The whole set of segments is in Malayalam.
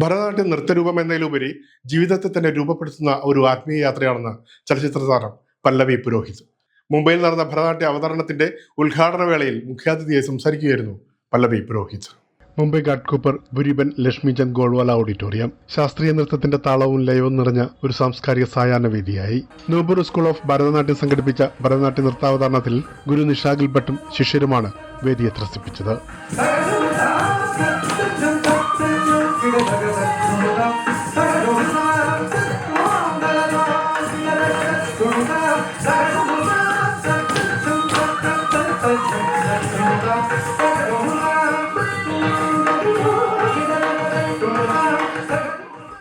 ഭരതനാട്യം നൃത്തരൂപം എന്നതിലുപരി ജീവിതത്തെ തന്നെ രൂപപ്പെടുത്തുന്ന ഒരു ആത്മീയ യാത്രയാണെന്ന് ചലച്ചിത്ര താരം പല്ലവി പുരോഹിത്. മുംബൈയിൽ നടന്ന ഭരതനാട്യ അവതരണത്തിന്റെ ഉദ്ഘാടന വേളയിൽ മുഖ്യാതിഥിയായി സംസാരിക്കുകയായിരുന്നു പല്ലവി പുരോഹിത്. മുംബൈ ഘാട്ട്കൂപ്പർ ബുരിബൻ ലക്ഷ്മിചന്ദ് ഗോൾവാല ഓഡിറ്റോറിയം ശാസ്ത്രീയ നൃത്തത്തിന്റെ താളവും ലയവും നിറഞ്ഞ ഒരു സാംസ്കാരിക സായാഹ്ന വേദിയായി. നൂപുർ സ്കൂൾ ഓഫ് ഭരതനാട്യം സംഘടിപ്പിച്ച ഭരതനാട്യ നൃത്താവതരണത്തിൽ ഗുരു നിഷാഗിൽ ഭട്ടും ശിഷ്യരുമാണ് വേദിയെ ത്രസിപ്പിച്ചത്.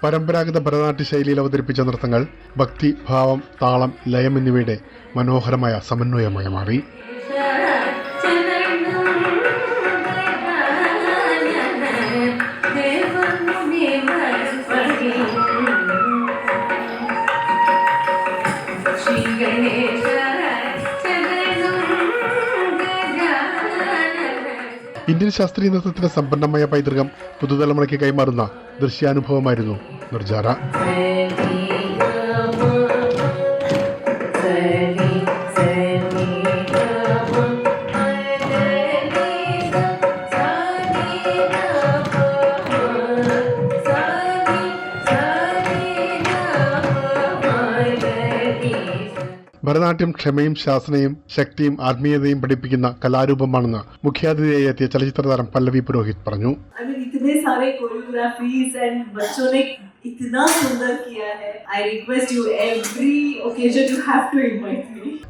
പരമ്പരാഗത ഭരതനാട്യ ശൈലിയിൽ അവതരിപ്പിച്ച നൃത്തങ്ങൾ ഭക്തി, ഭാവം, താളം, ലയം എന്നിവയുടെ മനോഹരമായ സമന്വയമായി മാറി. ഇന്ത്യൻ ശാസ്ത്രീയ നൃത്തത്തിന്റെ സമ്പന്നമായ പൈതൃകം പുതുതലമുറയ്ക്ക് കൈമാറുന്ന ദൃശ്യാനുഭവമായിരുന്നു നിർജാര. ഭരതനാട്യം ക്ഷമയും ശാസനയും ശക്തിയും ആത്മീയതയും പഠിപ്പിക്കുന്ന കലാരൂപമാണെന്ന് മുഖ്യാതിഥിയായി എത്തിയ ചലച്ചിത്ര താരം പല്ലവി പുരോഹിത് പറഞ്ഞു.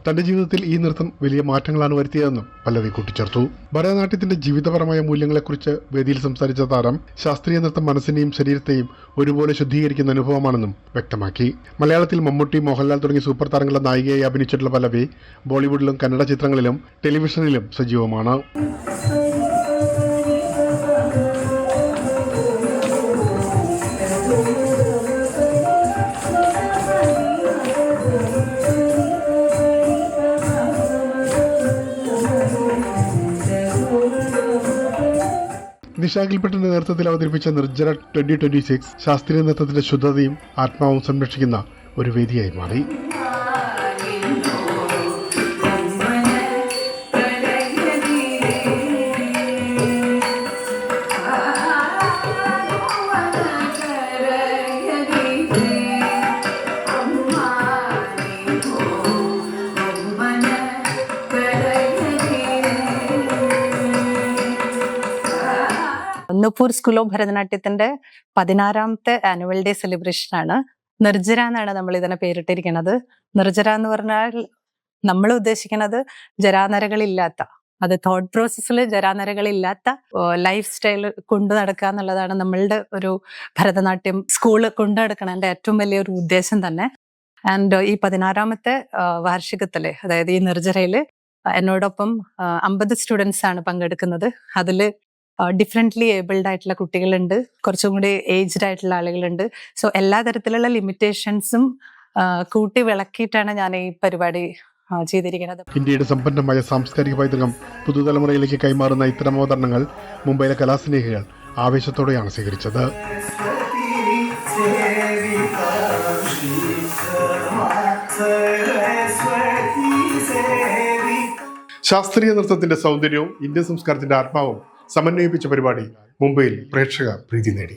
തന്റെ ജീവിതത്തിൽ ഈ നൃത്തം വലിയ മാറ്റങ്ങളാണ് വരുത്തിയതെന്നും പല്ലവി കൂട്ടിച്ചേർത്തു. ഭരതനാട്യത്തിന്റെ ജീവിതപരമായ മൂല്യങ്ങളെക്കുറിച്ച് വേദിയിൽ സംസാരിച്ച താരം ശാസ്ത്രീയ നൃത്തം മനസ്സിനെയും ശരീരത്തെയും ഒരുപോലെ ശുദ്ധീകരിക്കുന്ന അനുഭവമാണെന്നും വ്യക്തമാക്കി. മലയാളത്തിൽ മമ്മൂട്ടി, മോഹൻലാൽ തുടങ്ങിയ സൂപ്പർ താരങ്ങളുടെ നായികയായി അഭിനയിച്ചിട്ടുള്ള പല്ലവി ബോളിവുഡിലും കന്നഡ ചിത്രങ്ങളിലും ടെലിവിഷനിലും സജീവമാണ്. നിഷാഗിൽ ഭട്ടിന്റെ നേതൃത്വത്തിൽ അവതരിപ്പിച്ച നിർജ്ജര 2026 ശാസ്ത്രീയ നൃത്തത്തിന്റെ ശുദ്ധതയും ആത്മാവും സംരക്ഷിക്കുന്ന ഒരു വേദിയായി മാറി. നൂപുർ സ്കൂൾ ഓഫ് ഭരതനാട്യത്തിന്റെ 16ാമത്തെ ആനുവൽ ഡേ സെലിബ്രേഷൻ ആണ്. നിർജ്ജര എന്നാണ് നമ്മൾ ഇതിനെ പേരിട്ടിരിക്കുന്നത്. നിർജ്ജര എന്ന് പറഞ്ഞാൽ നമ്മൾ ഉദ്ദേശിക്കുന്നത് ജരാനരകളില്ലാത്ത, അത് തോട്ട് പ്രോസസ്സിൽ ജരാനരകളില്ലാത്ത ലൈഫ് സ്റ്റൈൽ കൊണ്ടു നടക്കുക എന്നുള്ളതാണ് നമ്മളുടെ ഒരു ഭരതനാട്യം സ്കൂള് കൊണ്ടു നടക്കണതിന്റെ ഏറ്റവും വലിയൊരു ഉദ്ദേശം തന്നെ. ആൻഡ് ഈ 16ാമത്തെ വാർഷികത്തില്, അതായത് ഈ നിർജ്ജരയില് എന്നോടൊപ്പം 50 സ്റ്റുഡൻസ് ആണ് പങ്കെടുക്കുന്നത്. അതില് ഡിഫറെന്റ്ലി ഏബിൾഡ് ആയിട്ടുള്ള കുട്ടികളുണ്ട്, കുറച്ചും കൂടി ഏജ്ഡ് ആയിട്ടുള്ള ആളുകളുണ്ട്. സോ എല്ലാ തരത്തിലുള്ള ലിമിറ്റേഷൻസും കൂട്ടി വിളക്കിയിട്ടാണ് ഞാൻ ഈ പരിപാടി ചെയ്തിരിക്കുന്നത്. ഇന്ത്യയുടെ സമ്പന്നമായ സാംസ്കാരിക പൈതൃകം പുതുതലമുറയിലേക്ക് കൈമാറുന്ന ഇത്തരം അവതരണങ്ങൾ മുംബൈയിലെ കലാസ്നേഹികൾ ആവേശത്തോടെയാണ് സ്വീകരിച്ചത്. ശാസ്ത്രീയ നൃത്തത്തിന്റെ സൗന്ദര്യവും ഇന്ത്യൻ സംസ്കാരത്തിന്റെ ആത്മാവും സമന്വയിപ്പിച്ച പരിപാടി മുംബൈയിൽ പ്രേക്ഷക പ്രീതി നേടി.